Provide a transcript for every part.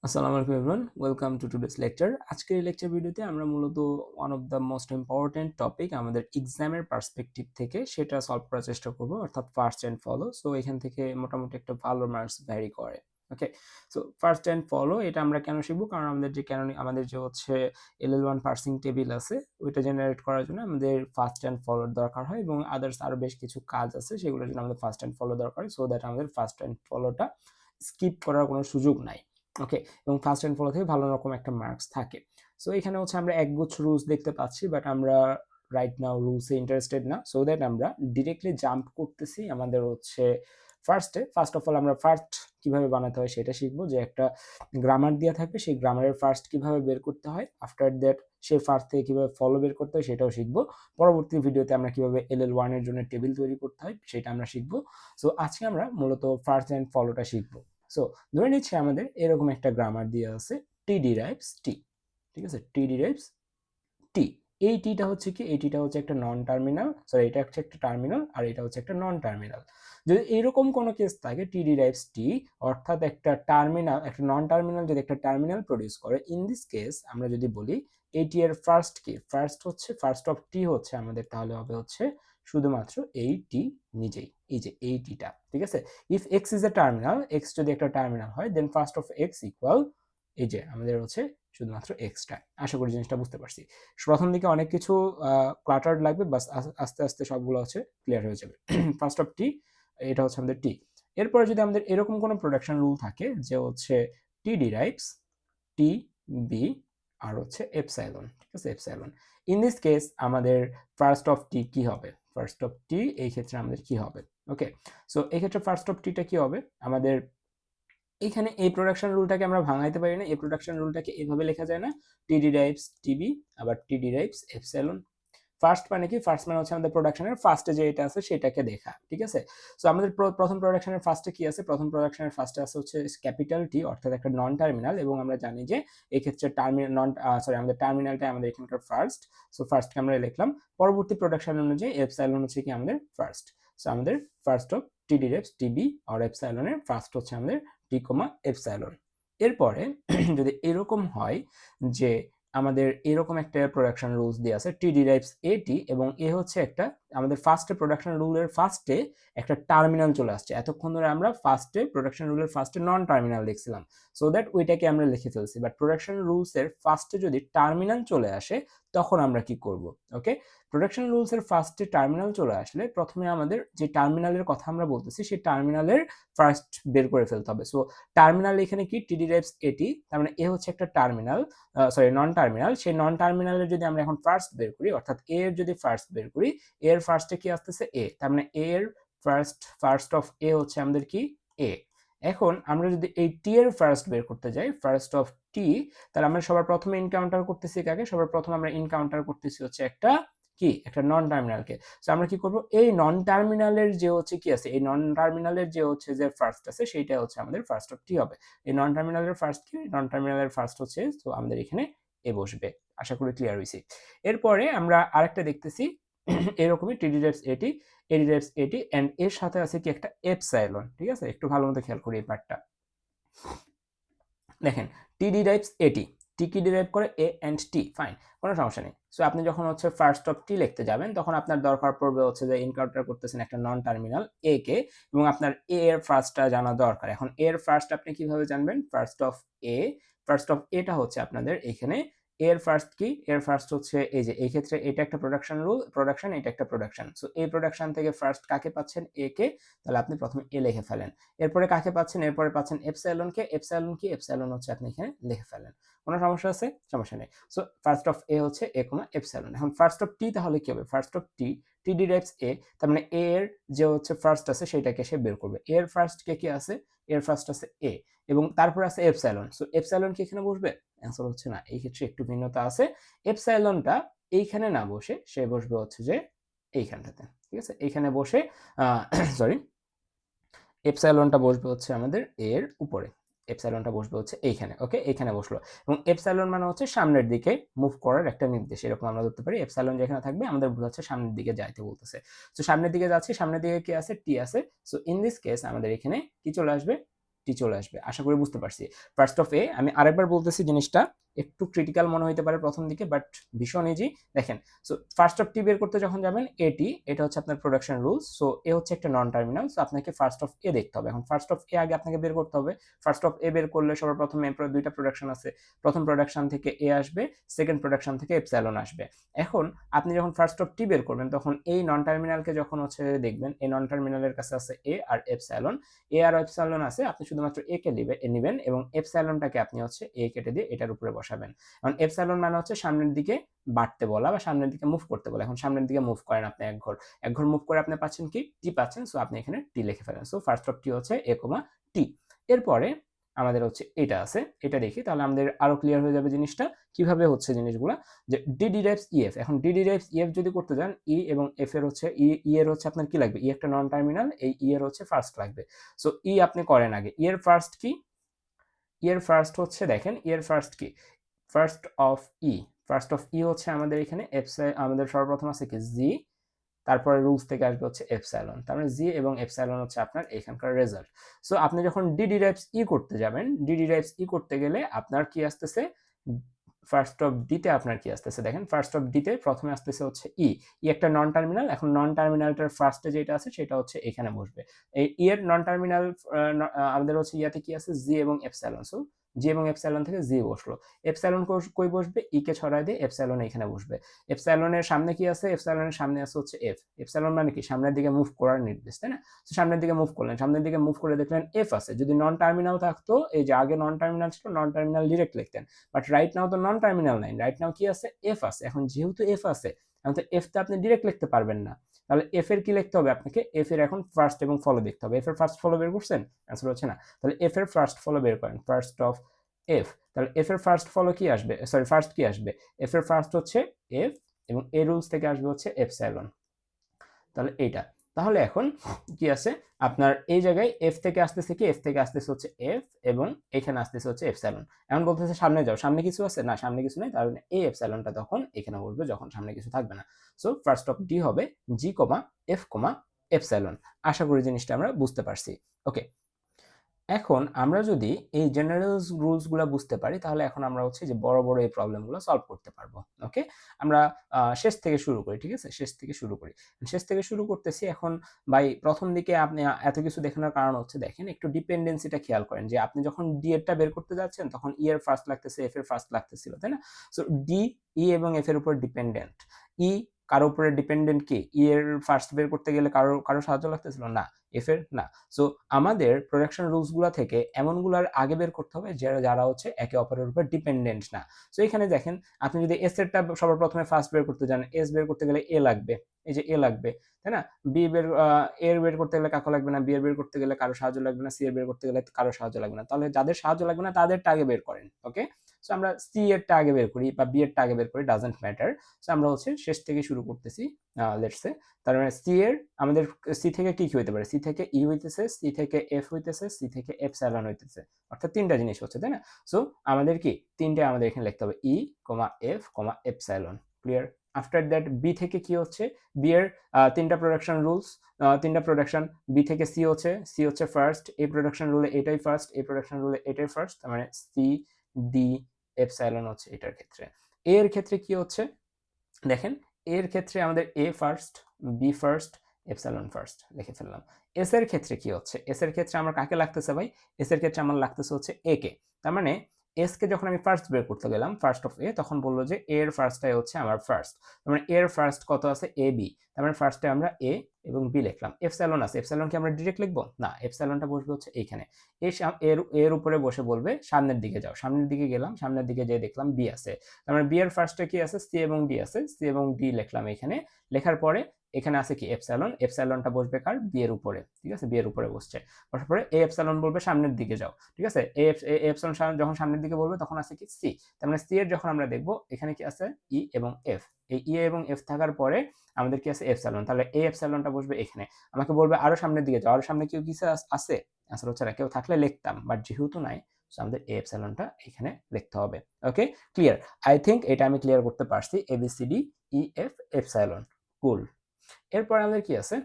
আসসালামু আলাইকুম everyone, welcome to today's lecture. আজকের এই লেকচার ভিডিওতে আমরা মূলত one of the most important topic আমাদের এক্সামের পার্সপেক্টিভ থেকে সেটা সলভ করার চেষ্টা করব, অর্থাৎ ফার্স্ট অ্যান্ড ফলো। সো এখান থেকে মোটামুটি একটা ভালো মার্কস ভ্যারি করে। ওকে, সো ফার্স্ট অ্যান্ড ফলো এটা আমরা কেন শিখবো? কারণ আমাদের যে হচ্ছে LL1 পার্সিং টেবিল আছে, ওইটা জেনারেট করার জন্য আমাদের ফার্স্ট অ্যান্ড ফলোর দরকার হয়, এবং আদার্স আরও বেশ কিছু কাজ আছে সেগুলোর জন্য আমাদের ফার্স্ট অ্যান্ড ফলো দরকার, সো দ্যাট আমাদের ফার্স্ট অ্যান্ড ফলোটা স্কিপ করার কোনো সুযোগ নাই। ওকে, এবং ফার্স্ট অ্যান্ড ফলো থেকে ভালো রকম একটা মার্কস থাকে। সো এখানে হচ্ছে আমরা একগুচ্ছ রুলস দেখতে পাচ্ছি, বাট আমরা রাইট নাও রুলসে ইন্টারেস্টেড না, সো দ্যাট আমরা ডিরেক্টলি জাম্প করতেছি আমাদের হচ্ছে ফার্স্ট অফ অল আমরা ফার্স্ট কিভাবে বানাতে হয় সেটা শিখবো। যে একটা গ্রামার দেওয়া থাকবে, সেই গ্রামারের ফার্স্ট কিভাবে বের করতে হয়, আফটার দ্যাট সেই ফার্স্ট থেকে কিভাবে ফলো বের করতে হয় সেটাও শিখবো। পরবর্তী ভিডিওতে আমরা কিভাবে LL1 এর জন্য টেবিল তৈরি করতে হয় সেটা আমরা শিখবো। সো আজকে আমরা মূলত ফার্স্ট অ্যান্ড ফলোটা শিখবো। সো ধরে নিচ্ছি আমাদের এরকম একটা গ্রামার দিয়ে আছে, টি ডিরাইভস টি। ঠিক আছে, টি ডিরাইভস টি। এই টিটা হচ্ছে কি, এই টিটা হচ্ছে একটা নন টার্মিনাল, সরি এটা হচ্ছে একটা টার্মিনাল আর এটা হচ্ছে একটা নন টার্মিনাল। যদি এরকম কোনো কেস থাকে, টি ডিরাইভস টি, অর্থাৎ একটা টার্মিনাল, একটা নন টার্মিনাল যদি একটা টার্মিনাল প্রডিউস করে, ইন দিস কেস আমরা যদি বলি এই টি এর ফার্স্ট কি, ফার্স্ট অফ টি হচ্ছে আমাদের, তাহলে হবে হচ্ছে শুধুমাত্র এই টি নিজেই, এই যে এই টিটা। ঠিক আছে, if x is a terminal, x যদি একটা টার্মিনাল হয়, দেন ফার্স্ট অফ এক্স ইকুয়াল এই যে আমাদের হচ্ছে শুধুমাত্র এক্সটা। আশা করি জিনিসটা বুঝতে পারছি। প্রথম দিকে অনেক কিছু ক্লাটার্ড লাগবে, বাস আস্তে আস্তে সবগুলো হচ্ছে ক্লিয়ার হয়ে যাবে। ফার্স্ট অফ টি, এটা হচ্ছে আমাদের টি। এরপরে যদি আমাদের এরকম কোনো প্রোডাকশন রুল থাকে যে হচ্ছে টি ডিরাইভস টি বি আর হচ্ছে এপসাইলন। ঠিক আছে, এপসাইলন। ইন দিস কেস আমাদের ফার্স্ট অফ টি কি হবে? ফার্স্ট অফ টি এই ক্ষেত্রে আমাদের কি হবে? ওকে, সো এই ক্ষেত্রে ফার্স্ট অফ টিটা কি হবে আমাদের? এখানে এই প্রোডাকশন রুলটাকে আমরা ভাঙাইতে পারি না, এই প্রোডাকশন রুলটাকে এভাবে লেখা যায় না, টি ডিরাইভস টিবি আবার টি ডিরাইভস এপসাইলন। ফার্স্ট মানে কি? ফার্স্ট মানে হচ্ছে আমাদের প্রোডাকশনের ফার্স্টে যে এটা আছে সেটাকে দেখা। ঠিক আছে, সো আমাদের প্রথম প্রোডাকশনের ফার্স্টে কি আছে? প্রথম প্রোডাকশনের ফার্স্টে আছে হচ্ছে ক্যাপিটাল টি, অর্থাৎ একটা নন টার্মিনাল, এবং আমরা জানি যে এই ক্ষেত্রে টার্মিনাল নন সরি আমাদের টার্মিনালটা আমাদের এখানকার ফার্স্ট। সো ফার্স্টকে আমরা লিখলাম। পরবর্তী প্রোডাকশন অনুযায়ী এপসাইলন হচ্ছে কি আমাদের ফার্স্ট। সো আমাদের first of T derives T B আর এপসাইলনের ফার্স্ট হচ্ছে আমাদের টি কমা এপসাইলন। এরপরে যদি এরকম হয় যে আমাদের এরকম একটা প্রোডাকশন রুলস দিয়ে আছে, টি ডিরাইভস এটি, এবং এ হচ্ছে একটা আমাদের ফার্স্টে প্রোডাকশন রুলের ফার্স্টে একটা টার্মিনাল চলে আসছে। এতক্ষণ ধরে আমরা ফার্স্টে প্রোডাকশন রুলের ফার্স্টে নন টার্মিনাল দেখছিলাম, সো দ্যাট ওইটাকে আমরা লিখে ফেলছি। বাট প্রোডাকশন রুলসের ফার্স্টে যদি টার্মিনাল চলে আসে তখন আমরা কি করব? ওকে, প্রোডাকশন রুলসের ফার্স্টে টার্মিনাল চলে আসলে প্রথমে আমাদের যে টার্মিনালের কথা আমরা বলতেছি সেই টার্মিনালের ফার্স্ট বের করে ফেলতে হবে। সো টার্মিনাল এখানে কি, টি ডিরাইভস এটি, তার মানে এ হচ্ছে একটা টার্মিনাল, সরি নন টার্মিনাল। সেই নন টার্মিনালের যদি আমরা এখন ফার্স্ট বের করি, অর্থাৎ এ এর যদি ফার্স্ট বের করি, এর ফার্স্টে কি আসতেছে? এ, তার মানে এ এর ফার্স্ট অফ এ হচ্ছে আমাদের কি? এ। এখন আমরা যদি এই টি এর ফার্স্ট বের করতে যাই, ফার্স্ট অফ টি, তাহলে আমরা সবার প্রথমে এনকাউন্টার করতেছি কাকে? সবার প্রথমে আমরা এনকাউন্টার করতেছি হচ্ছে একটা কি, একটা নন টার্মিনালকে। সো আমরা কি করব? এই নন টার্মিনালের যে হচ্ছে কি আছে, এই নন টার্মিনালের যে হচ্ছে যে ফার্স্ট আছে সেইটা হচ্ছে আমাদের ফার্স্ট অফ টি হবে। এই নন টার্মিনালের ফার্স্ট কি? নন টার্মিনালের ফার্স্ট হচ্ছে, তো আমাদের এখানে এ বসবে। আশা করি ক্লিয়ার হয়েছি। এরপরে আমরা আরেকটা দেখতেছি এরকমই টি ডিরাইভস এটি, এ ডিরাইভস এটি, এন্ড এর সাথে আছে কি একটা এপসাইলন। ঠিক আছে, একটু ভালো মতো খেয়াল করি এই পার্টটা। দেখেন, টি ডিরাইভস এটি, টি কি ডিরাইভ করে? এ এন্ড টি, ফাইন, কোনো সমস্যা নেই। সো আপনি যখন হচ্ছে ফার্স্ট অফ টি লিখতে যাবেন তখন আপনার দরকার পড়বে হচ্ছে যে এনকাউন্টার করতেছেন একটা নন টার্মিনাল এ কে, এবং আপনার এ এর ফার্স্টটা জানা দরকার। এখন এর ফার্স্ট আপনি কিভাবে জানবেন? First of A, first of এটা হচ্ছে আপনাদের এখানে এর ফার্স্ট কি, এর ফার্স্ট হচ্ছে এই যে এই ক্ষেত্রে এটা একটা প্রোডাকশন রুল, প্রোডাকশন, এটা একটা প্রোডাকশন। সো এই প্রোডাকশন থেকে ফার্স্ট কাকে পাচ্ছেন? এ কে, তাহলে আপনি প্রথমে এ লিখে ফেলেন। এরপরে কাকে পাচ্ছেন? এরপরে পাচ্ছেন এপসাইলনকে। এপসাইলন কি? এপসাইলন হচ্ছে আপনি এখানে লিখে ফেলেন। কোনো সমস্যা আছে? সমস্যা নেই। সো ফার্স্ট অফ এ হচ্ছে এ কমা এপসাইলন। এখন ফার্স্ট অফ টি তাহলে কি হবে? First of T, T derives A, তার মানে এ এর যে হচ্ছে ফার্স্ট আছে সেটাকে সে বের করবে। এর ফার্স্ট কে কি আছে? এর ফার্স্ট আছে এ, এবং তারপর আছে এপসাইলন। সো এপসাইলন কি এখানে বসবে? অ্যান্সার হচ্ছে না, এই ক্ষেত্রে একটু ভিন্নতা আছে। এপসাইলনটা এইখানে না বসে সে বসবে হচ্ছে যে এইখানটাতে। ঠিক আছে, এইখানে বসে সরি এপসাইলনটা বসবে হচ্ছে আমাদের এর উপরে, এপসাইলনটা বসবে হচ্ছে এইখানে। ওকে, এইখানে বসলো, এবং এপসাইলন মানে হচ্ছে সামনের দিকে মুভ করার একটা নির্দেশ, এরকম আমরা ধরতে পারি। এপসাইলন যেখানে থাকবে আমাদের বোঝাচ্ছে সামনের দিকে যাইতে বলতেছে। তো সামনের দিকে যাচ্ছি, সামনের দিকে কি আছে? টি আছে। সো ইন দিস কেস আমাদের এখানে কি চলে আসবে? টি চলে আসবে। আশা করি বুঝতে পারছি। ফার্স্ট অফ এ, আমি আরেকবার বলতেছি, জিনিসটা একটু ক্রিটিক্যাল মনে হইতে পারে প্রথম দিকে, বাট ভীষণ ইজি। দেখেন, সো ফার্স্ট অফ টি বের করতে যখন যাবেন, এটি, এটা হচ্ছে আপনার প্রোডাকশন রুলস। সো এ হচ্ছে একটা নন টার্মিনাল, সো আপনাকে ফার্স্ট অফ এ দেখতে হবে। এখন ফার্স্ট অফ এ আগে আপনাকে বের করতে হবে। ফার্স্ট অফ এ বের করলে সবার প্রথমে দুইটা প্রোডাকশন আছে, প্রথম প্রোডাকশন থেকে এ আসবে, সেকেন্ড প্রোডাকশন থেকে এপসাইলন আসবে। এখন আপনি যখন ফার্স্ট অফ টি বের করবেন, তখন এই নন টার্মিনালকে যখন হচ্ছে দেখবেন, এই নন টার্মিনালের কাছে আছে এ আর এপসাইলন, এ আর এপসাইলন আছে, আপনি শুধুমাত্র এ কে নেবেন এবং এপসাইলনটাকে আপনি হচ্ছে এ কেটে দিয়ে এটার উপরে বসাবেন। এখন এপসাইলন মানে হচ্ছে সামনের দিকে বাড়তে বলা বা সামনের দিকে মুভ করতে বলা। এখন সামনের দিকে মুভ করেন আপনি এক ঘর মুভ করে আপনি পাচ্ছেন কি, টি পাচ্ছেন। সো আপনি এখানে টি লিখে ফেলেন। সো ফার্স্ট অফ টি হচ্ছে এ কমা টি। এরপরে আমাদের হচ্ছে এটা আছে, এটা দেখি তাহলে আমাদের আরো ক্লিয়ার হয়ে যাবে জিনিসটা কিভাবে হচ্ছে জিনিসগুলা। যে ডি ডিরাইভস ইএফ, এখন ডি ডিরাইভস ইএফ যদি করতে যান, ই এবং এফ এর হচ্ছে ই এর হচ্ছে আপনার কি লাগবে, ই একটা নন টার্মিনাল, এই ই এর হচ্ছে ফার্স্ট লাগবে। সো ই আপনি করেন আগে, ই এর ফার্স্ট কি, ই এর ফার্স্ট হচ্ছে দেখেন, ই এর ফার্স্ট কি, first of E, first of E হচ্ছে আমাদের এখানে আমাদের সর্বপ্রথম আছে কি জি, তারপরে রুলস থেকে আসবে হচ্ছে এপসাইলন, তার মানে জি এবং এপসাইলন হচ্ছে আপনার এখানকার রেজাল্ট। সো আপনি যখন ডি ডিরাইভস ই করতে যাবেন, ডি ডিরাইভস ই করতে গেলে আপনার কি আসতেছে, ফার্স্ট অফ ডিতে আপনার কি আসতেছে দেখেন, ফার্স্ট অফ ডিতে প্রথমে আসতেছে হচ্ছে ই, ই একটা নন টার্মিনাল। এখন নন টার্মিনালটার ফার্স্টে যেটা আছে সেটা হচ্ছে এখানে বসবে। এই ই এর নন টার্মিনাল আমাদের হচ্ছে ইয়াতে কি আছে, জি এবং এপসাইলন। সো জি এবং এপসাইলন থেকে জি বসলো, এপসাইলন কই বসবে, ই কে ছড়ায় দিয়ে এপসাইলন এখানে বসবে। এপসাইলনের সামনে কি আছে, এপসাইলনের সামনে আছে হচ্ছে এফ। এপসাইলন মানে কি, সামনের দিকে মুভ করার নির্দেশ, তাই না? তো সামনের দিকে মুভ করলেন, সামনের দিকে মুভ করে দেখলেন এফ আছে। যদি নন টার্মিনাল থাকতো, এই যে আগে নন টার্মিনাল ছিল, নন টার্মিনাল ডিরেক্ট লিখতেন, বাট রাইট নাও তো নন টার্মিনাল নাই, রাইট নাও কি আছে, এফ আছে। এখন যেহেতু এফ আছে, এখন তো এফ তে আপনি ডিরেক্ট লিখতে পারবেন না, তাহলে এফ এর কি লিখতে হবে আপনাকে, এফ এর এখন ফার্স্ট এবং ফলো দেখতে হবে। এফ এর ফার্স্ট ফলো বের করছেন, অ্যান্সার হচ্ছে না, তাহলে এফ এর ফার্স্ট ফলো বের করেন, ফার্স্ট অফ এফ। তাহলে এফ এর ফার্স্ট ফলো কি আসবে, সরি ফার্স্ট কি আসবে, এফ এর ফার্স্ট হচ্ছে এফ এবং এ রুলস থেকে আসবে হচ্ছে এপসাইলন, তাহলে এইটা। তাহলে এখন কি আছে আপনার এই জায়গায়, এফ থেকে আসতেছে কি, এফ থেকে আসতেছে হচ্ছে এফ এবং এখানে আসতেছে হচ্ছে এপসাইলন। এখন বলতেছে সামনে যাও, সামনে কিছু আছে না, সামনে কিছু নেই, তার মানে এই এপসাইলনটা তখন এখানে বসবে যখন সামনে কিছু থাকবে না। সো ফার্স্ট অফ ডি হবে জি কমা এফ কমা এপসাইলন। আশা করি জিনিসটা আমরা বুঝতে পারছি। ওকে, এখন আমরা যদি এই জেনারেল রুলসগুলো বুঝতে পারি, তাহলে এখন আমরা হচ্ছে যে বড় বড় এই প্রবলেমগুলো সলভ করতে পারবো। ওকে, আমরা শেষ থেকে শুরু করি, ঠিক আছে, শেষ থেকে শুরু করি। শেষ থেকে শুরু করতেছি। এখন ভাই প্রথম দিকে আপনি এত কিছু দেখানোর কারণ হচ্ছে, দেখেন একটু ডিপেন্ডেন্সিটা খেয়াল করেন, যে আপনি যখন ডি এরটা বের করতে যাচ্ছেন তখন ই এর ফার্স্ট লাগতেছে, এফ এর ফার্স্ট লাগতেছিল, তাই না? সো ডি, ই এবং এফ এর উপর ডিপেন্ডেন্ট। ই কারো উপরে ডিপেন্ডেন্ট কি, ই এর ফার্স্ট বের করতে গেলে কারো সাহায্য লাগতেছিল না, এফ এর না। সো আমাদের প্রোডাকশন রুলসগুলো থেকে এমনগুলোর আগে বের করতে হবে যারা হচ্ছে একে অপরের উপর ডিপেন্ডেন্ট না। সো এখানে দেখেন, আপনি যদি এস এরটা সবার প্রথমে ফার্স্ট বের করতে যান, এস বের করতে গেলে এ লাগবে, এই যে এ লাগবে, তাই না? বি এর বের করতে গেলে কাকো লাগবে না, বি এর বের করতে গেলে কারো সাহায্য লাগবে না, সি এর বের করতে গেলে কারো সাহায্য লাগবে না। তাহলে যাদের সাহায্য লাগবে না তাদেরটা আগে বের করেন। ওকে, সো আমরা সি এরটা আগে বের করি বা বি এরটা আগে বের করি, ডাজন্ট ম্যাটার। সো আমরা হচ্ছে শেষ থেকে শুরু করতেছি। লেটস সে, তার মানে সি এর আমাদের সি থেকে কি কি হইতে পারে, সি থেকে ই হইতেছে, সি থেকে এফ হইতেছে, সি থেকে এপসাইলন হইতেছে, অর্থাৎ তিনটা জিনিস হচ্ছে, তাই না? সো আমাদের কি তিনটে আমাদের এখানে লিখতে হবে, E comma F comma epsilon. Clear? After that B থেকে কি হচ্ছে, বি এর তিনটা প্রোডাকশন রুলস, তিনটা প্রোডাকশন, বি থেকে সি হচ্ছে ফার্স্ট, এই প্রোডাকশন রুলে এটাই ফার্স্ট, এই প্রোডাকশন রুলে এটাই ফার্স্ট, তার মানে সি ডি এপসাইলন হচ্ছে এটার ক্ষেত্রে। এর ক্ষেত্রে কি হচ্ছে দেখেন, এর ক্ষেত্রে আমাদের A first, B first, epsilon first লিখে ফেললাম। এস এর ক্ষেত্রে কি হচ্ছে, এস এর ক্ষেত্রে আমার কাকে লাগতেছে ভাই, এস এর ক্ষেত্রে আমার লাগতেছে হচ্ছে এ কে। তার মানে এস কে যখন আমি ফার্স্ট বের করতে গেলাম, ফার্স্ট অফ এ, তখন বললো যে এর ফার্স্টটাই হচ্ছে আমার ফার্স্ট। তার মানে এর ফার্স্ট কত আছে, এ বি, তার মানে ফার্স্টে আমরা এ এবং বি লিখলাম। এপসাইলন আছে, এপসাইলন কি আমরা ডিরেক্ট লিখবো না, এপসাইলনটা বসবে হচ্ছে এইখানে, এর উপরে বসে বলবে সামনের দিকে যাও, সামনের দিকে গেলাম, সামনের দিকে যেয়ে দেখলাম বি আছে, তার মানে বি এর ফার্স্টে কি আছে, সি এবং ডি আছে, সি এবং ডি লিখলাম এখানে। লেখার পরে এখানে আছে কি এপসাইলন, এপসাইলনটা বসবে কার, বি এর উপরে, ঠিক আছে, বি এর উপরে বসছে। বসার পরে এ এপসাইলন বলবে সামনের দিকে যাও, ঠিক আছে, এ এপসাইলন যখন সামনের দিকে বলবে তখন আছে কি সি, তার মানে সি এর যখন আমরা দেখব এখানে কি আছে, ই এবং এফ, এই ই এবং এফ থাকার পরে আমাদের কি আছে এপসাইলন, তাহলে এই এপসাইলনটা বসবে এখানে। আমাকে বলবে আরো সামনের দিকে যাও, আরো সামনে কেউ কিছু আছে, আনসার হচ্ছে না, কেউ থাকলে লিখতাম, বাট যেহেতু নাই, সো আমাদের এই এপসাইলনটা এখানে লিখতে হবে। ওকে, ক্লিয়ার? আই থিঙ্ক এটা আমি ক্লিয়ার করতে পারছি, এবিসিডি ই এফ এপসাইলন। কুল। এরপর আমাদের কি আছে,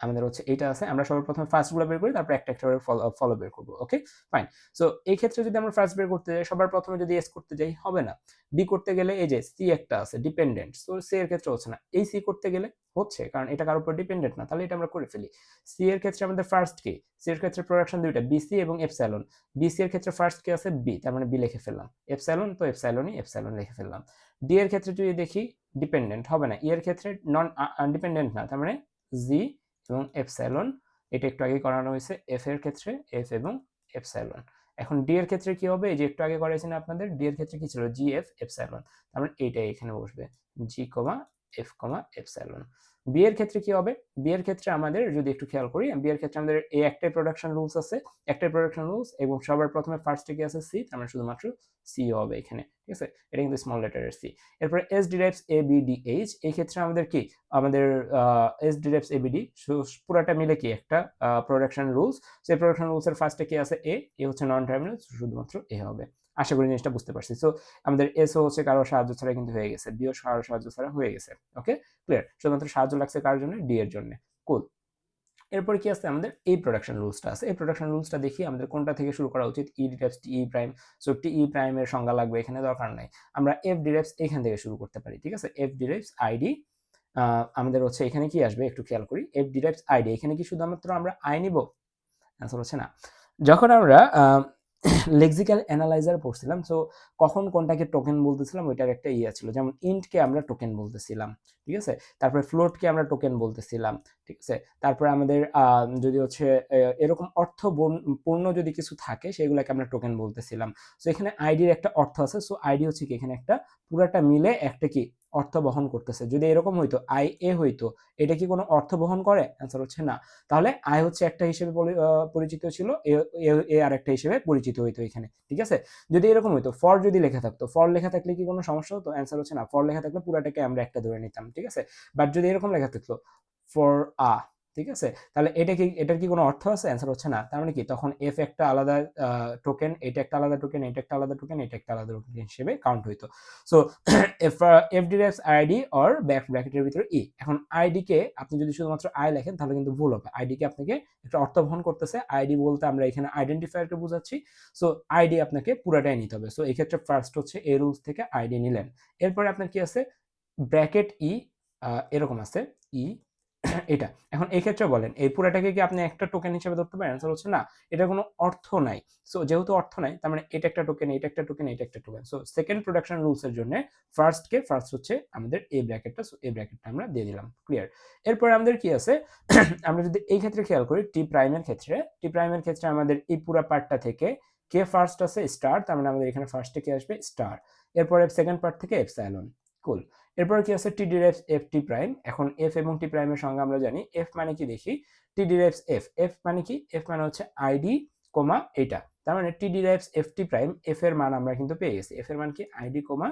আমাদের হচ্ছে এটা আছে, আমরা সবার প্রথমে ফার্স্ট গুলো বের করি, তারপর একটা একটা করে ফলো বের করবো। Okay fine. সো এই ক্ষেত্রে যদি আমরা ফার্স্ট বের করতে যাই, সবার প্রথমে যদি এস করতে যাই হবে না, বি করতে গেলে এই যে সি একটা আছে ডিপেন্ডেন্ট, সো সি এর ক্ষেত্রে হচ্ছে না, এই সি করতে গেলে হচ্ছে, কারণ এটা কারোর উপর ডিপেন্ডেন্ট না, তাহলে এটা আমরা করে ফেলি। সি এর ক্ষেত্রে আমাদের ফার্স্ট কি, সি এর ক্ষেত্রে প্রোডাকশন দুইটা, বিসি এবং এপসাইলন। বিসি এর ক্ষেত্রে ফার্স্ট কি আছে বি, তার মানে বি লিখে ফেললাম, এপসাইলন তো এপসাইলনই, এপসাইলন লিখে ফেললাম। ডি এর ক্ষেত্রে যদি দেখি ডিপেন্ডেন্ট হবে না, ই এর ক্ষেত্রে নন ডিপেন্ডেন্ট না, তার মানে জি এবং এপসাইলন, এটা একটু আগে করানো হয়েছে। এফ এর ক্ষেত্রে এফ এবং এপসাইলন। এখন ডি এর ক্ষেত্রে কি হবে, এই যে একটু আগে করাইছি না আপনাদের, ডি এর ক্ষেত্রে কি ছিল জি এফ এপসাইলন, তার মানে এইটাই এখানে বসবে, জি কমা এফ কমা এপসাইলন। বি এর ক্ষেত্রে কি হবে, বি এর ক্ষেত্রে আমাদের যদি একটু খেয়াল করি, বি এর ক্ষেত্রে আমাদের এই একটাই প্রোডাকশন রুলস আছে, একটাই প্রোডাকশন রুলস, এবং সবার প্রথমে ফার্স্টে কি আছে সি, তার মানে শুধুমাত্র সি হবে এখানে, ঠিক আছে, এটা কিন্তু স্মল লেটারের সি। এরপরে S derives A B D H, এই ক্ষেত্রে আমাদের কি, আমাদের S derives A B D, পুরোটা মিলে কি একটা প্রোডাকশন রুলস। সেই প্রোডাকশন রুলস এর ফার্স্টে কি আছে এ, এ হচ্ছে নন টার্মিনাল, শুধুমাত্র এ হবে। আশা করি জিনিসটা বুঝতে পারছি। সো আমাদের এস হচ্ছে কারো সাহায্য ছাড়া কিন্তু হয়ে গেছে, বিও কারো সাহায্য ছাড়া হয়ে গেছে। ওকে ক্লিয়ার, শুধুমাত্র সাহায্য লাগছে কার জন্য, ডি এর জন্য। কুল। এরপরে কি আছে আমাদের এই প্রোডাকশন রুলসটা আছে, এই প্রোডাকশন রুলসটা দেখি আমাদের কোনটা থেকে শুরু করা উচিত, ই ডিরাইভস টি ই প্রাইম। সো টি ই প্রাইমের সংজ্ঞা লাগবে এখানে, দরকার নাই, আমরা এফ ডিরাইভস এখান থেকে শুরু করতে পারি, ঠিক আছে। এফ ডিরাইভস আইডি, আমাদের হচ্ছে এখানে কি আসবে একটু খেয়াল করি, এফ ডিরাইভস আইডি, এখানে কি শুধুমাত্র আমরা আই নিব, অ্যান্সার হচ্ছে না। যখন আমরা লেক্সিক্যাল অ্যানালাইজার পড়ছিলাম, সো কখন কোনটাকে টোকেন বলতেছিলাম ওইটার একটা ইয়ে ছিল, যেমন ইন্টকে আমরা টোকেন বলতেছিলাম, ঠিক আছে, তারপরে ফ্লোটকে আমরা টোকেন বলতেছিলাম, ঠিক আছে, তারপরে আমাদের যদি হচ্ছে এরকম পূর্ণ যদি কিছু থাকে সেগুলোকে আমরা টোকেন বলতেছিলাম। সো এখানে আইডির একটা অর্থ আছে, সো আইডি হচ্ছে কি এখানে একটা পুরাটা মিলে একটা কি অর্থ বহন করতেছে। যদি এরকম হইতো আই এ হইতো, এটা কি কোনো অর্থ বহন করে, অ্যান্সার হচ্ছে না। তাহলে আই হচ্ছে একটা হিসেবে পরিচিত ছিল, এ আর একটা হিসেবে পরিচিত হইতো এখানে, ঠিক আছে। যদি এরকম হইতো ফর যদি লেখা থাকতো, ফর লেখা থাকলে কি কোনো সমস্যা হতো, অ্যান্সার হচ্ছে না, ফর লেখা থাকলে পুরাটাকে আমরা একটা ধরে নিতাম, ঠিক আছে। বাট যদি এরকম লেখা থাকতো ফর আ, ঠিক আছে, তাহলে এটা কি, এটার কি কোনো অর্থ আছে, অ্যান্সার হচ্ছে না। তার মানে কি তখন এফ একটা আলাদা টোকেন, এটা একটা আলাদা টোকেন, এটা একটা আলাদা টোকেন, এটা একটা আলাদা টোকেন হিসেবে কাউন্ট হইতো। So F derives ID or ব্র্যাকেটের ভিতরে ই। এখন আইডি কে আপনি যদি শুধুমাত্র আই লেখেন তাহলে কিন্তু ভুল হবে, আইডি কে আপনাকে একটা অর্থ বহন করতেছে, আইডি বলতে আমরা এখানে আইডেন্টিফায়ারকে বোঝাচ্ছি। সো আইডি আপনাকে পুরাটাই নিতে হবে। সো এই ক্ষেত্রে ফার্স্ট হচ্ছে এই রুলস থেকে আইডি নিলেন। এরপরে আপনার কি আছে ব্র্যাকেট ই, এরকম আছে ই এটা। এখন এই ক্ষেত্রে বলেন এই পুরাটাকে কি আপনি একটা টোকেন হিসেবে ধরতে পারেন, অ্যান্সার হচ্ছে না, এটা কোনো অর্থ নাই। সো যেহেতু অর্থ নাই, তার মানে এটা একটা টোকেন, এটা একটা টোকেন, এটা একটা token. So second production rules এর জন্য ফার্স্ট হচ্ছে আমাদের এই ব্র্যাকেটটা, সো এই ব্র্যাকেটটা আমরা দিয়ে দিলাম, ক্লিয়ার। এরপরে আমাদের কি আছে আমরা যদি এই ক্ষেত্রে খেয়াল করি, টি প্রাইমের ক্ষেত্রে আমাদের এই পুরো পার্টটা থেকে কে ফার্স্ট আছে স্টার, তার মানে আমাদের এখানে ফার্স্টে কি আসবে স্টার, এরপরে সেকেন্ড পার্ট থেকে এপসাইলন, কুল। এরপর কি আছে টি ডিরাইভস এফ টি প্রাইম। এখন এফ এবং টি প্রাইমের সংজ্ঞা আমরা জানি, এফ মানে কি দেখি, টি ডিরাইভস এফ, এফ মানে কি, এফ মানে হচ্ছে আইডি কোমা এটা, তার মানে T derives F T prime, F এর মান আমরা কিন্তু পেয়ে গেছি, এফ এর মান কি আইডি কোমা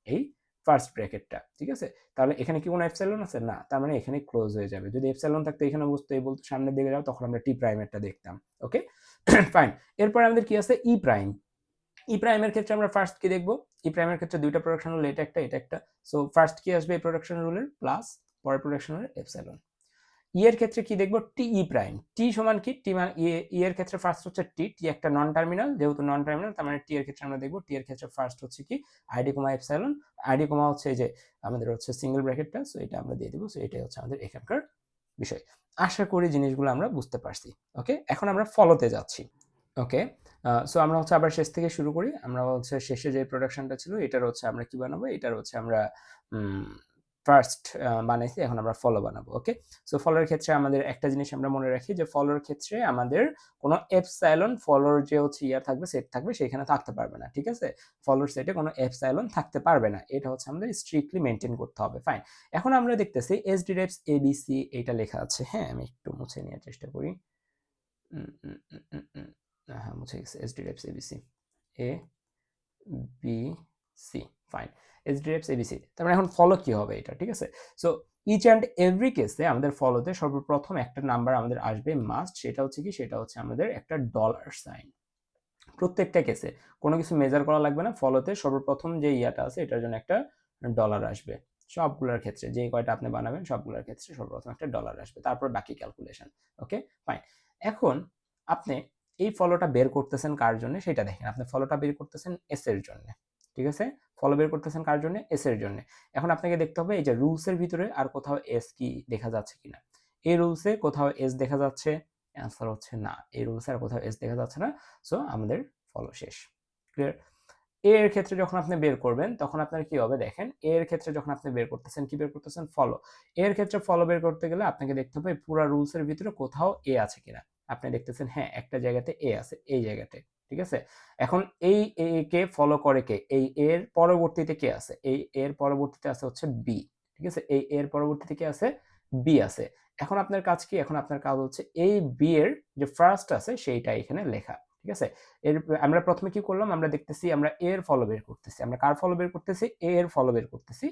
এই ফার্স্ট ব্র্যাকেটটা, ঠিক আছে। তাহলে এখানে কি কোনো এপসাইলন আছে না, তার মানে এখানে ক্লোজ হয়ে যাবে। যদি এপসাইলন থাকতো এখানে বুঝতো, এই বলতো সামনের দিকে যাও, তখন আমরা টি প্রাইমেরটা দেখতাম। Okay fine. এরপর আমাদের কি আছে ই প্রাইম। ই প্রাইমের ক্ষেত্রে আমরা ফার্স্ট কি দেখবো, ই প্রাইমের ক্ষেত্রে দুইটা প্রোডাকশন রুল, এটা একটা এটা একটা। সো ফার্স্ট কি আসবে এই প্রোডাকশন রুলের প্লাস, পরের প্রোডাকশন রুলের এপসাইলন। ই এর ক্ষেত্রে কি দেখবো, টি ই প্রাইম, টি সমান কি, টি মানে ই এর ক্ষেত্রে ফার্স্ট হচ্ছে টি, টি একটা নন টার্মিনাল, যেহেতু নন টার্মিনাল তার মানে টি এর ক্ষেত্রে আমরা দেখবো, টি এর ক্ষেত্রে ফার্স্ট হচ্ছে কি আইডি কমা এপসাইলন, আইডি কমা হচ্ছে এই যে আমাদের হচ্ছে সিঙ্গেল ব্র্যাকেটটা, সো এটা আমরা দিয়ে দেবো। সো এটাই হচ্ছে আমাদের এখানকার বিষয়। আশা করি জিনিসগুলো আমরা বুঝতে পারছি। ওকে, এখন আমরা ফলোতে যাচ্ছি। ওকে, সো আমরা হচ্ছে আবার শেষ থেকে শুরু করি। আমরা হচ্ছে শেষে যে প্রোডাকশনটা ছিল এটার হচ্ছে আমরা কি বানাবো, এটার হচ্ছে আমরা ফার্স্ট বানাইছি, এখন আমরা ফলো বানাবো। ওকে, সো ফলোর ক্ষেত্রে আমাদের একটা জিনিস আমরা মনে রাখি যে ফলোর ক্ষেত্রে আমাদের কোনো এপসাইলন, ফলোর যে হচ্ছে ইয়া থাকবে সেট থাকবে সেখানে থাকতে পারবে না, ঠিক আছে। ফলোর সেটে কোনো এপসাইলন থাকতে পারবে না, এটা হচ্ছে আমাদের স্ট্রিক্টলি মেনটেন করতে হবে। ফাইন, এখন আমরা দেখতেছি এস ডিরাইভস এবিসি এইটা লেখা আছে। হ্যাঁ, আমি একটু মুছে নেওয়ার চেষ্টা করি। হ্যাঁ, মুছে গেছে, S derives ABC A B C, fine, S derives ABC. তার মানে এখন ফলো কি হবে এটা, ঠিক আছে। সো ইচ অ্যান্ড এভরি কেসে আমাদের ফলোতে সর্বপ্রথম একটা নাম্বার আমাদের আসবে মাস্ট, সেটা হচ্ছে কি, সেটা হচ্ছে আমাদের একটা ডলার সাইন। প্রত্যেকটা কেসে কোনো কিছু মেজার করা লাগবে না, ফলোতে সর্বপ্রথম যে ইয়াটা আছে এটার জন্য একটা ডলার আসবে। সবগুলোর ক্ষেত্রে যে কয়টা আপনি বানাবেন সবগুলোর ক্ষেত্রে সর্বপ্রথম একটা ডলার আসবে, তারপর বাকি ক্যালকুলেশন। Okay fine. এখন আপনি এই ফলোটা বের করতেছেন কার জন্য সেটা দেখেন। আপনি ফলোটা বের করতেছেন এস এর জন্য, ঠিক আছে? ফলো বের করতেছেন কার জন্য? এস এর জন্য। এখন আপনাকে দেখতে হবে এই যে রুলসের ভিতরে আর কোথাও এস কি দেখা যাচ্ছে কিনা। এই রুলসে কোথাও এস দেখা যাচ্ছে, অ্যান্সার হচ্ছে না। এই রুলসে আর কোথাও এস দেখা যাচ্ছে না, সো আমাদের ফলো শেষ। ক্লিয়ার? এ এর ক্ষেত্রে যখন আপনি বের করবেন তখন আপনার কি হবে দেখেন। এ এর ক্ষেত্রে যখন আপনি বের করতেছেন, কি বের করতেছেন? ফলো। এর ক্ষেত্রে ফলো বের করতে গেলে আপনাকে দেখতে হবে পুরো রুলস এর ভিতরে কোথাও এ আছে কিনা। আপনি দেখতেছেন হ্যাঁ একটা জায়গাতে এ আছে, এই জায়গাতে, ঠিক আছে? এখন এই এ কে ফলো করে কে? এই এর পরবর্তীতে কে আছে? এই এর পরবর্তীতে আছে হচ্ছে বি, ঠিক আছে? এই এর পরবর্তীতে কে আছে? বি আছে। এখন আপনার কাজ কি? এখন আপনার কাজ হচ্ছে এই বি এর যে ফার্স্ট আছে সেইটা এখানে লেখা, ঠিক আছে? এর আমরা প্রথমে কি করলাম? আমরা দেখতেছি আমরা এ এর ফলো বের করতেছি। আমরা কার ফলো বের করতেছি? এ এর ফলো বের করতেছি।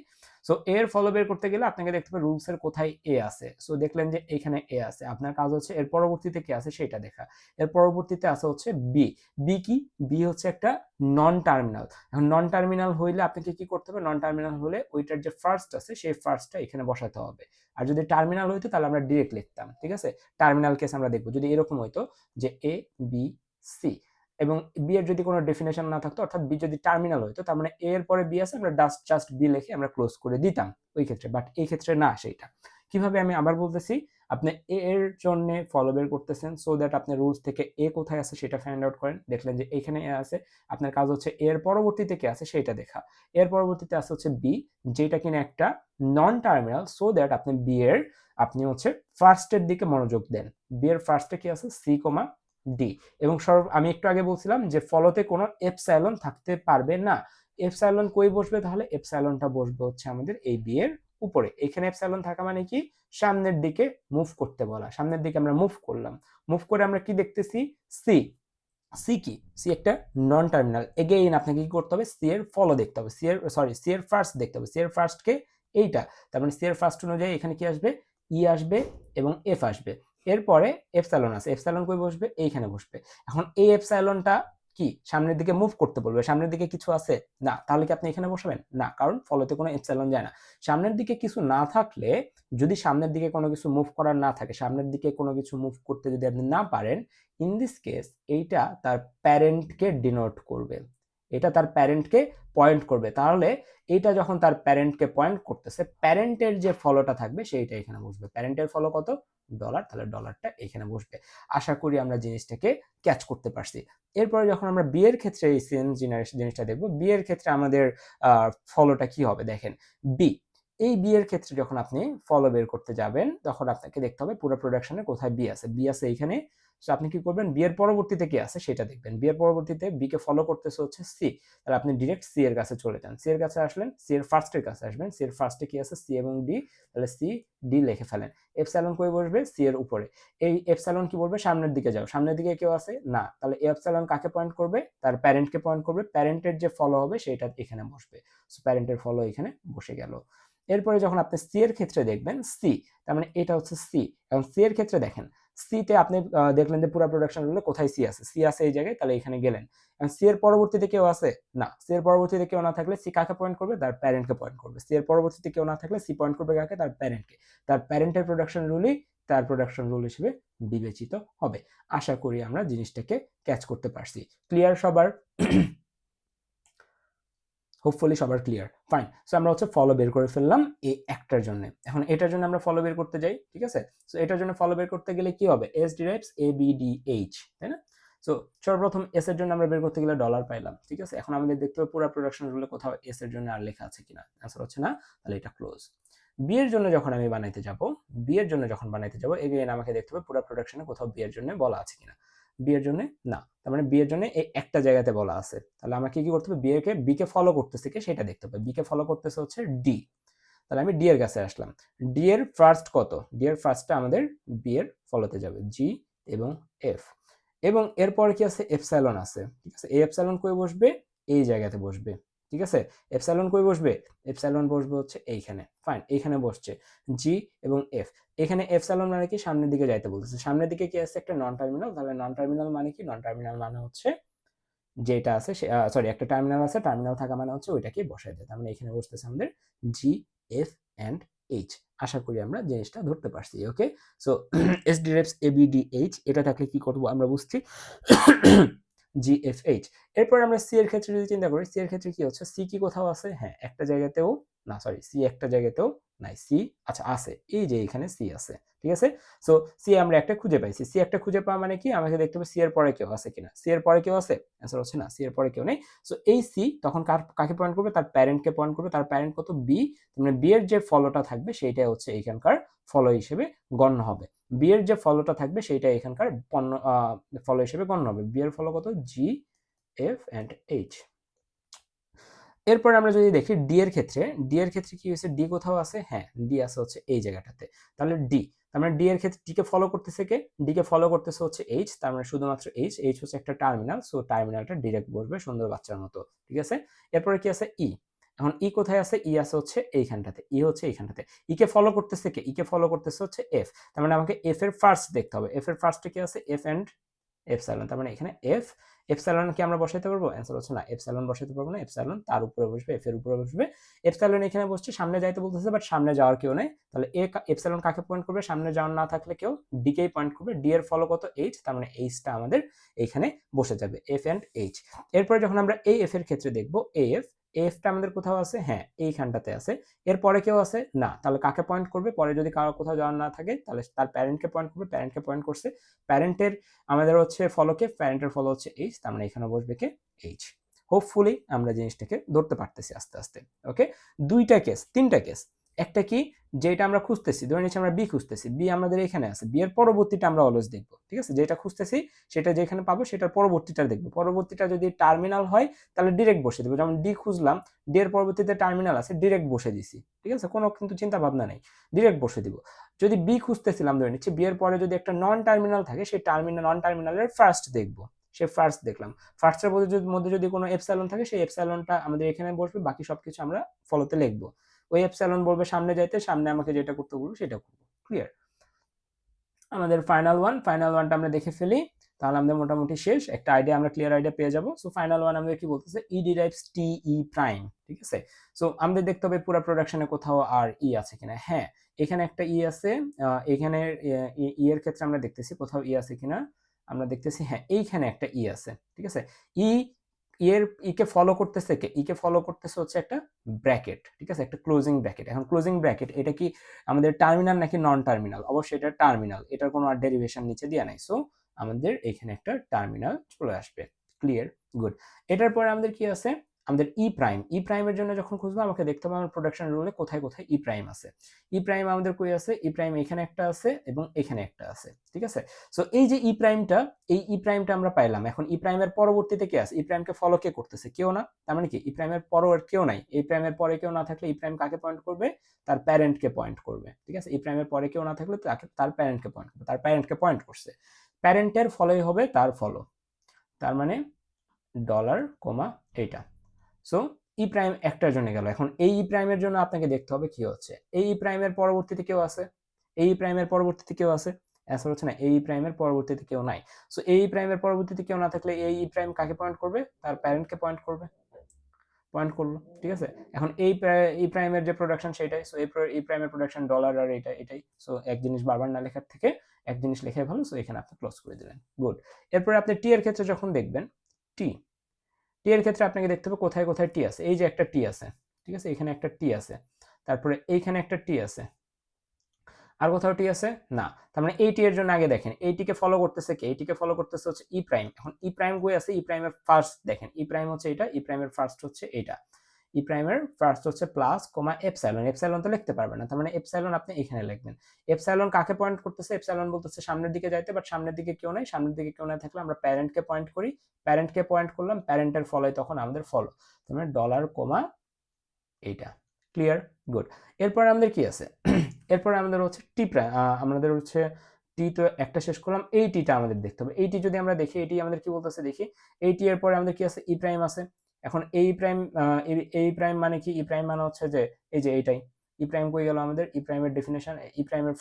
সো এ এর ফলো বের করতে গেলে আপনাকে দেখতে হবে রুলস এর কোথায় এ আছে। সো দেখলেন যে এখানে এ আছে। আপনার কাজ হচ্ছে এর পরবর্তীতে কি আছে সেটা দেখা। এর পরবর্তীতে আছে হচ্ছে বি। বি কি? বি হচ্ছে একটা নন টার্মিনাল। এখন নন টার্মিনাল হইলে আপনাকে কি করতে হবে? নন টার্মিনাল হলে ওইটার যে ফার্স্ট আছে সেই ফার্স্টটা এখানে বসাতে হবে। আর যদি টার্মিনাল হইতো তাহলে আমরা ডিরেক্ট লিখতাম, ঠিক আছে? টার্মিনাল কেস আমরা দেখব। যদি এরকম হইতো যে এ বি সি এবং বি এর যদি কোনো ডেফিনেশন না থাকতো, অর্থাৎ বি যদি টার্মিনাল হইতো তার মানে এ এর পরে বি আছে, আমরা জাস্ট বি লিখে আমরা ক্লোজ করে দিতাম ওই ক্ষেত্রে। বাট এই ক্ষেত্রে না সেইটা। কিভাবে? আমি আবার বলতেছি, আপনি এ এর জন্য ফলো বের করতেছেন সো দ্যাট আপনি রুলস থেকে এ কোথায় আছে সেটা ফাইন্ড আউট করেন। দেখলেন যে এখানে এ আছে, আপনার কাজ হচ্ছে এর পরবর্তীতে কে আছে সেটা দেখা। এর পরবর্তীতে আছে হচ্ছে বি, যেটা কিনা একটা নন টার্মিনাল, সো দ্যাট আপনি বি এর আপনি হচ্ছে ফার্স্টের দিকে মনোযোগ দেন। বি এর ফার্স্টে কি আছে? C comma D. এবং আমি একটু আগে বলছিলাম যে ফলোতে কোনো এপসাইলন থাকতে পারবে না। এপসাইলন কই বসবে তাহলে? এপসাইলনটা বসবে হচ্ছে আমাদের এই বি এর উপরে। এখানে এপসাইলন থাকা মানে কি? সামনের দিকে মুভ করতে বলা। সামনের দিকে আমরা মুভ করলাম। মুভ করে আমরা কি দেখতেছি? সি। সি কি? সি একটা নন টার্মিনাল। এগেইন আপনাকে কি করতে হবে? সি এর ফলো দেখতে হবে। সি এর ফার্স্ট দেখতে হবে। সি এর ফার্স্ট কে? এইটা। তার মানে সি এর ফার্স্ট অনুযায়ী এখানে কি আসবে? ই আসবে এবং এফ আসবে। এরপরে এপসাইলন আছে। এপসাইলন কই বসবে? এইখানে বসবে। এখন এই এপসাইলনটা কি সামনের দিকে মুভ করতে বলবে। সামনের দিকে কিছু আছে? না। তাহলে কি আপনি এখানে বসাবেন? না, কারণ ফলোতে কোনো এপসাইলন যায় না। সামনের দিকে কিছু না থাকলে, যদি সামনের দিকে কোনো কিছু মুভ করার না থাকে, সামনের দিকে কোনো কিছু মুভ করতে যদি আপনি না পারেন, ইন দিস কেস এইটা তার প্যারেন্টকে ডিনোট করবে। এটা তার প্যারেন্টকে পয়েন্ট করবে। তাহলে এইটা যখন তার প্যারেন্টকে পয়েন্ট করতেছে, প্যারেন্টের যে ফলোটা থাকবে সেইটা এখানে বসবে। প্যারেন্টের ফলো কত? ডলার, তাহলে ডলারটা এখানে বসবে। আশা করি আমরা জিনিসটাকে ক্যাচ করতে পারছি। এরপরে যখন আমরা বি এর ক্ষেত্রে এই সেম জিনিসটা দেখব, বি এর ক্ষেত্রে আমাদের ফলোটা কি হবে দেখেন। বি, এই বি এর ক্ষেত্রে যখন আপনি ফলো বের করতে যাবেন তখন আপনাকে দেখতে হবে পুরো প্রোডাকশনে কোথায় বি আছে। বি আছে এইখানে। সো আপনি কি করবেন? বি এর পরবর্তীতে কি আছে সেটা দেখবেন। বি এর পরবর্তীতে বি কে ফলো করতেছে হচ্ছে সি, তাহলে আপনি ডিরেক্ট সি এর কাছে চলে যান। সি এর কাছে আসলেন, সি এর ফার্স্টের কাছে আসবেন। সি এর ফার্স্টে কি আছে? সি এবং ডি, তাহলে সি ডি লিখে ফেলেন। এপসাইলন কই বসবে? সি এর উপরে। এই এপসাইলন কি বলবে? সামনের দিকে যাও। সামনের দিকে কেউ আছে? না। তাহলে এপসাইলন কাকে পয়েন্ট করবে? তার প্যারেন্টকে পয়েন্ট করবে। প্যারেন্টের যে ফলো হবে সেটা এখানে বসবে। সো প্যারেন্টের ফলো এখানে বসে গেল। এরপরে যখন আপনি সি এর ক্ষেত্রে দেখবেন, সি তার মানে এটা হচ্ছে সি। এবং সি এর ক্ষেত্রে দেখেন, সি তে আপনি দেখলেন যে পুরো প্রোডাকশন রুলে কোথায় সি আছে? সি আছে এই জায়গায়, তাহলে এখানে গেলেন। এবং সি এর পরবর্তীতে কেউ আছে? না। সি এর পরবর্তীতে কেউ না থাকলে সি কাকে পয়েন্ট করবে? তার প্যারেন্টকে পয়েন্ট করবে। সি এর পরবর্তীতে কেউ না থাকলে সি পয়েন্ট করবে কাকে? তার প্যারেন্টকে। তার প্যারেন্টের প্রোডাকশন রুলই তার প্রোডাকশন রুল হিসেবে বিবেচিত হবে। আশা করি আমরা জিনিসটাকে ক্যাচ করতে পারছি। ক্লিয়ার সবার? হোপফুলি সবার ক্লিয়ার। ফাইন। সো আমরা হচ্ছে ফলো বের করে ফেললাম এই একটার জন্য। এখন এটার জন্য আমরা ফলো বের করতে যাই, ঠিক আছে? সো এটার জন্য ফলো বের করতে গেলে কি হবে? S derives A B D H, তাই না? সো সর্বপ্রথম এস এর জন্য আমরা বের করতে গেলে ডলার পাইলাম, ঠিক আছে? এখন আমাদের দেখতে হবে পুরো প্রোডাকশন রুলে কোথাও এস এর জন্য আর লেখা আছে কিনা। অ্যান্সার হচ্ছে না, তাহলে এটা ক্লোজ। বি এর জন্য যখন আমি বানাইতে যাব, বি এর জন্য যখন বানাইতে যাব, এগেইন আমাকে দেখতে হবে পুরো প্রোডাকশনে কোথাও বি এর জন্য বলা আছে কিনা। বি এর জন্য না, তার মানে বি এর জন্য এই একটা জায়গাতে বলা আছে। তাহলে আমাকে কি করতে হবে? বি কে ফলো করতেছে কি সেটা দেখতে হবে। বি কে ফলো করতেছে হচ্ছে ডি, তাহলে আমি ডি এর কাছে আসলাম। ডি এর ফার্স্ট কত? ডি এর ফার্স্টটা আমাদের বি এর ফলোতে যাবে, জি এবং এফ। এবং এরপর কি আছে? এপসাইলন আছে, ঠিক আছে? এই এপসাইলন কই বসবে? এই জায়গাতে বসবে, ঠিক আছে? এপসাইলন কই বসবে? এপসাইলন বসবে হচ্ছে এইখানে। ফাইন, এইখানে বসছে জি এবং এফ। এখানে এপসাইলন মানে কি? সামনের দিকে যাইতে বলতেছে। সামনের দিকে কি আছে? একটা নন টার্মিনাল। তাহলে নন টার্মিনাল মানে কি? নন টার্মিনাল মানে হচ্ছে যেটা আছে সরি একটা টার্মিনাল আছে, টার্মিনাল থাকা মানে হচ্ছে ওইটাকে বসাই দেয়। তার মানে এখানে বসতেছে আমাদের জি এফ অ্যান্ড এইচ। আশা করি আমরা জিনিসটা ধরতে পারছি। ওকে, so S ডিরেপস A B D H, এটা থাকলে কি করবো আমরা বুঝছি, জি এফ এইচ। এরপর আমরা সি এর ক্ষেত্রে যদি চিন্তা করি, সি এর ক্ষেত্রে কি হচ্ছে, সি কি কোথাও আছে, হ্যাঁ একটা জায়গাতেও না, সরি সি একটা জায়গাতেও নাই, সি আচ্ছা আছে, এই যে এখানে সি আছে, ঠিক আছে। সো সি আমরা একটা খুঁজে পাইছি, সি একটা খুঁজে পাওয়া মানে কি, আমাকে দেখতে হবে সি এর পরে কেউ আছে কিনা, সি এর পরে কেউ আছে, অ্যান্সার হচ্ছে না, সি এর পরে কেউ নেই। সো এই সি তখন কাকে পয়েন্ট করবে, তার প্যারেন্টকে পয়েন্ট করবে, তার প্যারেন্ট কত, বি, মানে বি এর যে ফলোটা থাকবে সেইটাই হচ্ছে এখানকার ফলো হিসেবে গণ্য হবে, বি এর যে ফলোটা থাকবে সেইটা এখানকার ফলো হিসেবে গণ্য হবে। বি এর ফলো কত, জি এফ অ্যান্ড এইচ। এরপর আমরা যদি দেখি ডি এর ক্ষেত্রে, ডি এর ক্ষেত্রে কি হয়েছে, ডি কোথাও আছে, হ্যাঁ ডি আছে হচ্ছে এই জায়গাটাতে, তাহলে ডি, তার মানে ডি এর ক্ষেত্রে ডি কে ফলো করতেছে কে, ডি কে ফলো করতেছে হচ্ছে এইচ, তার মানে শুধুমাত্র এইচ, এইচ হচ্ছে একটা টার্মিনাল, সো টার্মিনালটা ডিরেক্ট বসবে সুন্দর বাচ্চার মতো, ঠিক আছে। এরপরে কি আছে, ই, এখন ই কোথায় আছে, ই আছে হচ্ছে এইখানটাতে, ই হচ্ছে এইখানটাতে, ই কে ফলো করতেছে কে, ই কে ফলো করতেছে হচ্ছে এফ, তার মানে আমাকে এফ এর ফার্স্ট দেখতে হবে, এফ এর ফার্স্টে কি আছে, এফ অ্যান্ড এপসাইলন, তার মানে এখানে এফ, এপসাইলন কি আমরা বসাইতে পারবো, অ্যান্সার হচ্ছে না, এপসাইলন বসাইতে পারবো না, এপসাইলন তার উপরে বসবে, এফ এর উপরে বসবে, এপসাইলন এখানে বসছে, সামনে যাইতে বলতেছে বাট সামনে যাওয়ার কেউ নেই, তাহলে এপসাইলন কাকে পয়েন্ট করবে, সামনে যাওয়ার না থাকলে কেউ ডি কেই পয়েন্ট করবে, ডি এর ফলো কত, এইচ, তার মানে এইচটা আমাদের এইখানে বসে যাবে, এফ অ্যান্ড এইচ। এরপরে যখন আমরা এই এফ এর ক্ষেত্রে দেখবো, এফ, এফটা আমাদের কোথাও আছে, হ্যাঁ এইখানটাতে আছে, এরপরে কেউ আছে না, তাহলে কাকে পয়েন্ট করবে, পরে যদি কারো কোথাও যাওয়ার না থাকে তাহলে তার প্যারেন্টকে পয়েন্ট করবে, প্যারেন্টকে পয়েন্ট করছে, প্যারেন্টের আমাদের হচ্ছে ফলোকে, প্যারেন্টের ফলো হচ্ছে এইচ, তার মানে এখানে বসবে কে, এইচ। হোপফুলি আমরা জিনিসটাকে ধরতে পারতেছি আস্তে আস্তে। ওকে, দুইটা কেস, তিনটা কেস, একটা কি যেটা আমরা খুঁজতেছি, ধরে নিচ্ছি আমরা বি খুঁজতেছি, বি আমাদের এখানে আছে, বি এর পরবর্তীটা আমরা অলওয়েজ দেখবো, ঠিক আছে, যেটা খুঁজতেছি সেটা যেখানে পাবো সেটার পরবর্তীটা দেখবো, পরবর্তীটা যদি টার্মিনাল হয় তাহলে ডিরেক্ট বসে দেবো, যেমন ডি খুঁজলাম, ডি এর পরবর্তীতে টার্মিনাল আছে, ডিরেক্ট বসে দিছি, ঠিক আছে, কোনো কিন্তু চিন্তা ভাবনা নেই, ডিরেক্ট বসে দিব। যদি বি খুঁজতেছিলাম, ধরে নিচ্ছি বি এর পরে যদি একটা নন টার্মিনাল থাকে, সেই নন টার্মিনালের ফার্স্ট দেখবো, সে ফার্স্ট দেখলাম, ফার্স্টের মধ্যে যদি কোনো এপসাইলন থাকে, সেই এপসাইলনটা আমাদের এখানে বসবে, বাকি সবকিছু আমরা ফলোতে লিখবো, ওই এপসাইলন বলবে সামনে যাইতে, সামনে আমাকে যেটা করতে বলবো সেটা করবো। ক্লিয়ার, আমাদের ফাইনাল ওয়ানটা আমরা দেখে ফেলি, তাহলে আমাদের মোটামুটি শেষ, একটা আইডিয়া আমরা ক্লিয়ার আইডিয়া পেয়ে যাবো। সো ফাইনাল ওয়ান আমাদের কি বলতেছে, ই ডিরাইভস টি ই প্রাইম, ঠিক আছে। সো আমাদের দেখতে হবে পুরো প্রোডাকশনে কোথাও আর ই আছে কিনা, হ্যাঁ এখানে একটা ই আছে, এখানে ই এর ক্ষেত্রে আমরা দেখতেছি কোথাও ই আছে কিনা, আমরা দেখতেছি হ্যাঁ এইখানে একটা ই আছে, ঠিক আছে। ই এর ইকে ফলো করতেছে কে, ইকে ফলো করতেছে হচ্ছে একটা ব্র্যাকেট, ঠিক আছে, একটা ক্লোজিং ব্র্যাকেট। এখন ক্লোজিং ব্র্যাকেট এটা কি আমাদের টার্মিনাল নাকি নন টার্মিনাল, অবশ্যই এটা টার্মিনাল, এটার কোনো আর ডেরিভেশন নিচে দেওয়া নাই, সো আমাদের এখানে একটা টার্মিনাল চলে আসবে। Clear, good. এটার পরে আমাদের কি আছে, আমাদের ই প্রাইম, ই প্রাইমের জন্য যখন খুঁজবো আমাকে দেখতে হবে আমার প্রোডাকশন রুলে কোথায় কোথায় ই প্রাইম আছে, ই প্রাইম আমাদের কই আছে, ই প্রাইম এখানে একটা আছে এবং এখানে একটা আছে, ঠিক আছে। সো এই যে ই প্রাইমটা, এই ই প্রাইমটা আমরা পাইলাম, এখন ই প্রাইমের পরবর্তীতে কে আছে, ই প্রাইমকে ফলো কে করতেছে, কেউ না, তার মানে কি ই প্রাইমের পরে কেউ নাই, এই প্রাইমের পরে কেউ না থাকলে ই প্রাইম কাকে পয়েন্ট করবে, তার প্যারেন্টকে পয়েন্ট করবে, ঠিক আছে, ই প্রাইমের পরে কেউ না থাকলে তার প্যারেন্টকে পয়েন্ট করবে, তার প্যারেন্টকে পয়েন্ট করছে, প্যারেন্টের ফলোই হবে তার ফলো, তার মানে ডলার কমা এইটা। সো ই প্রাইম একটার জন্য গেল, এখন এই ই প্রাইমের জন্য আপনাকে দেখতে হবে কি হচ্ছে, এই ই প্রাইমের পরবর্তীতে কেউ আছে, এই প্রাইমের পরবর্তীতে কেউ আছে, অ্যান্সার হচ্ছে না, এই প্রাইমের পরবর্তীতে কেউ নাই। সো এই প্রাইমের পরবর্তীতে কেউ না থাকলে এই প্রাইম কাকে পয়েন্ট করবে, তার প্যারেন্টকে পয়েন্ট করবে, পয়েন্ট করলো, ঠিক আছে। এখন এই প্রাইমের যে প্রোডাকশন সেটাই, সো এই প্রাইমের প্রোডাকশন ডলার আর এটাই, সো এক জিনিস বারবার না লেখার থেকে এক জিনিস লেখাই ভালো, সো এখানে আপনি ক্লোজ করে দিলেন, গুড। এরপরে আপনি টি এর ক্ষেত্রে যখন দেখবেন, টি টি এর ক্ষেত্রে আপনাকে দেখতে হবে কোথায় কোথায় টি আছে, এই যে একটা টি আছে, ঠিক আছে, এখানে একটা টি আছে, তারপরে এইখানে একটা টি আছে, আর কোথাও টি আছে না, তার মানে এই টি এর জন্য আগে দেখেন এইটিকে ফলো করতেছে কে, এইটিকে ফলো করতেছে হচ্ছে ই প্রাইম, এখন ই প্রাইম কই আছে, ই প্রাইমের ফার্স্ট দেখেন, ই প্রাইম হচ্ছে এটা, ই প্রাইমের ফার্স্ট হচ্ছে এটা, ই প্রাইমের ফার্স্ট হচ্ছে প্লাস কমা এপসাইলন, এপসাইলন তো লিখতে পারবেন না, তার মানে এপসাইলন আপনি এখানে লিখবেন, এপসাইলন কাকে পয়েন্ট করতেছে, এপসাইলন বলতেছে সামনের দিকে যাইতে, বাট সামনের দিকে কেউ নাই, সামনের দিকে কেউ না থাকলে আমরা প্যারেন্টকে পয়েন্ট করি, প্যারেন্টকে পয়েন্ট করলাম, প্যারেন্টের ফলোই তখন আমাদের ফলো, তার মানে ডলার কমা এইটা। Clear, good. এরপর আমাদের কি আছে, এরপর আমাদের হচ্ছে টি প্রাইম, আমাদের হচ্ছে টি তো একটা শেষ করলাম, এই টিটা আমাদের দেখতে হবে, এই টি যদি আমরা দেখি, এটি আমাদের কি বলতেছে দেখি, এই টি এর পরে আমাদের কি আছে, ই প্রাইম আছে, এখন এই প্রাইম, এই প্রাইম মানে কি, ই প্রাইম মানে হচ্ছে যে এই যে এইটাই, ই প্রাইম কই গেল আমাদের, ই প্রাইমের ডেফিনেশন, ই প্রাইমের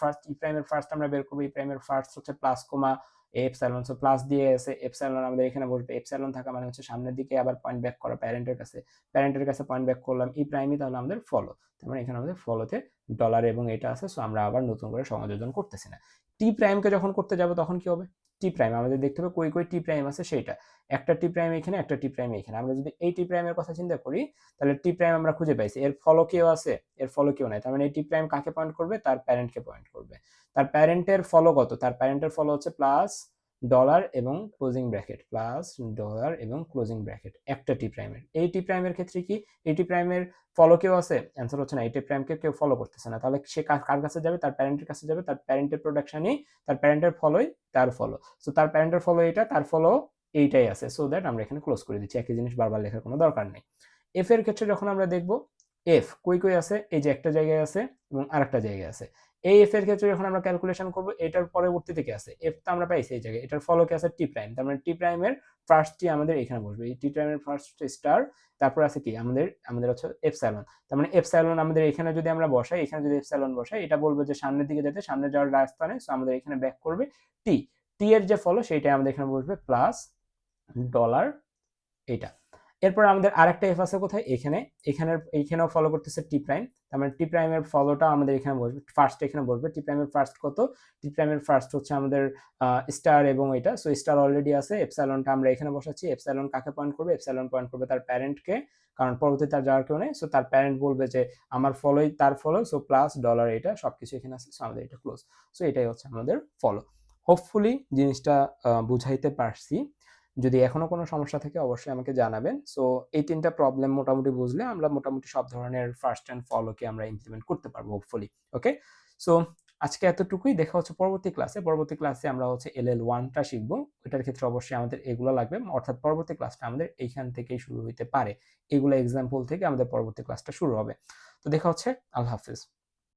ফার্স্ট আমরা বের করবো, ই প্রাইমের ফার্স্ট হচ্ছে প্লাস কমা এপসাইলন, সো প্লাস দিয়ে আছে এপসাইলন আমাদের এখানে বসবে। এপসাইলন থাকা মানে হচ্ছে সামনের দিকে আবার পয়েন্ট ব্যাক করা প্যারেন্টের কাছে, প্যারেন্টের কাছে পয়েন্ট ব্যাক করলাম ই প্রাইমই, তাহলে আমাদের ফলো। তার মানে এখানে আমাদের ফলোতে ডলার এবং এটা আছে, সো আমরা আবার নতুন করে সংযোজন করতেছি না। টি প্রাইমকে যখন করতে যাব তখন কি হবে, টি প্রাইম আমাদের দেখতে হবে কই কই টি প্রাইম আছে সেইটা, একটা টি প্রাইম এখানে, একটা টি প্রাইম এখানে। আমরা যদি এই টি প্রাইমের কথা চিন্তা করি তাহলে টি প্রাইম আমরা খুঁজে পাইছি, এর ফলো কেউ আছে, এর ফলো কেউ নাই, তার মানে এই টি প্রাইম কাকে পয়েন্ট করবে, তার প্যারেন্টকে পয়েন্ট করবে। তার প্যারেন্টের ফলো কত, তার প্যারেন্টের ফলো হচ্ছে প্লাস ডলার এবং ক্লোজিং ব্র্যাকেট, প্লাস ডলার এবং ক্লোজিং ব্র্যাকেট একটা টি প্রাইমের। এই টি প্রাইমের ক্ষেত্রে কি এই টি প্রাইমের ফলো কেউ আছে, অ্যান্সার হচ্ছে না, এই টি প্রাইমকে কেউ ফলো করতেছে না, তাহলে সে কার কাছে যাবে, তার প্যারেন্টের কাছে যাবে, তার প্যারেন্টের প্রোডাকশনই, তার প্যারেন্টের ফলোই তার ফলো, সো তার প্যারেন্টের ফলো এটা, তার ফলো এইটাই আছে, সো দ্যাট আমরা এখানে ক্লোজ করে দিচ্ছি, একই জিনিস বারবার লেখার কোনো দরকার নেই। এফ এর ক্ষেত্রে যখন আমরা দেখব এফ কই কই আছে, এই যে একটা জায়গায় আছে এবং আরেকটা জায়গায় আছে। এই এফ এর ক্ষেত্রে যখন আমরা ক্যালকুলেশন করব এটার পরবর্তীতে কি আছে, এফ তো আমরা পাইছি এই জায়গায়, এটার ফলো কি আছে টি প্রাইম, তার মানে টি প্রাইমের ফার্স্টটি আমাদের এখানে বসবে, এই টি প্রাইমের ফার্স্ট স্টার, তারপর আছে কি আমাদের হচ্ছে এপসাইলন, তার মানে এপসাইলন আমাদের এখানে যদি আমরা বসাই, এখানে যদি এপসাইলন বসাই, এটা বলবে যে সামনের দিকে যেতে, সামনে যাওয়ার রাস্তা নেই, সো আমাদের এখানে ব্যাক করবে টি, টি এর যে ফলো সেইটাই আমাদের এখানে বসবে প্লাস ডলার এটা। এরপর আমাদের আরেকটা এফ আছে কোথায়, এখানে, এইখানেও ফলো করতেছে টি প্রাইম, তার মানে টি প্রাইমের ফলোটা আমাদের এখানে বসবে ফার্স্ট, এখানে বসবে টি প্রাইমের ফার্স্ট কত, টি প্রাইমের ফার্স্ট হচ্ছে আমাদের স্টার এবং এটা, সো স্টার অলরেডি আছে, এপসাইলনটা আমরা এখানে বসাচ্ছি, এপসাইলন কাকে পয়েন্ট করবে, এপসাইলন পয়েন্ট করবে তার প্যারেন্টকে, কারণ পরবর্তীতে তার যাওয়ার কেউ নেই, সো তার প্যারেন্ট বলবে যে আমার ফলোই তার ফলো, সো প্লাস ডলার এটা সবকিছু এখানে আছে, সো আমাদের এটা ক্লোজ, সো এটাই হচ্ছে আমাদের ফলো। হোপফুলি জিনিসটা বুঝাইতে পারছি। যদি এখনো কোনো সমস্যা থাকে অবশ্যই আমাকে জানাবেন। সো এই ৩ টা প্রবলেম মোটামুটি বুঝলে আমরা মোটামুটি সব ধরনের ফার্স্ট অ্যান্ড ফলোকে আমরা ইমপ্লিমেন্ট করতে পারবো হোপফুলি। ওকে? সো আজকে এতটুকুই। দেখা হচ্ছে পরবর্তী ক্লাসে। পরবর্তী ক্লাসে আমরা হচ্ছে LL1 টা শিখবো। এটার ক্ষেত্রে অবশ্যই আমাদের এগুলো লাগবে। অর্থাৎ পরবর্তী ক্লাসটা আমাদের এইখান থেকেই শুরু হইতে পারে। এগুলো এক্সাম্পল থেকে আমাদের পরবর্তী ক্লাসটা শুরু হবে। তো দেখা হচ্ছে। আল্লাহ হাফেজ।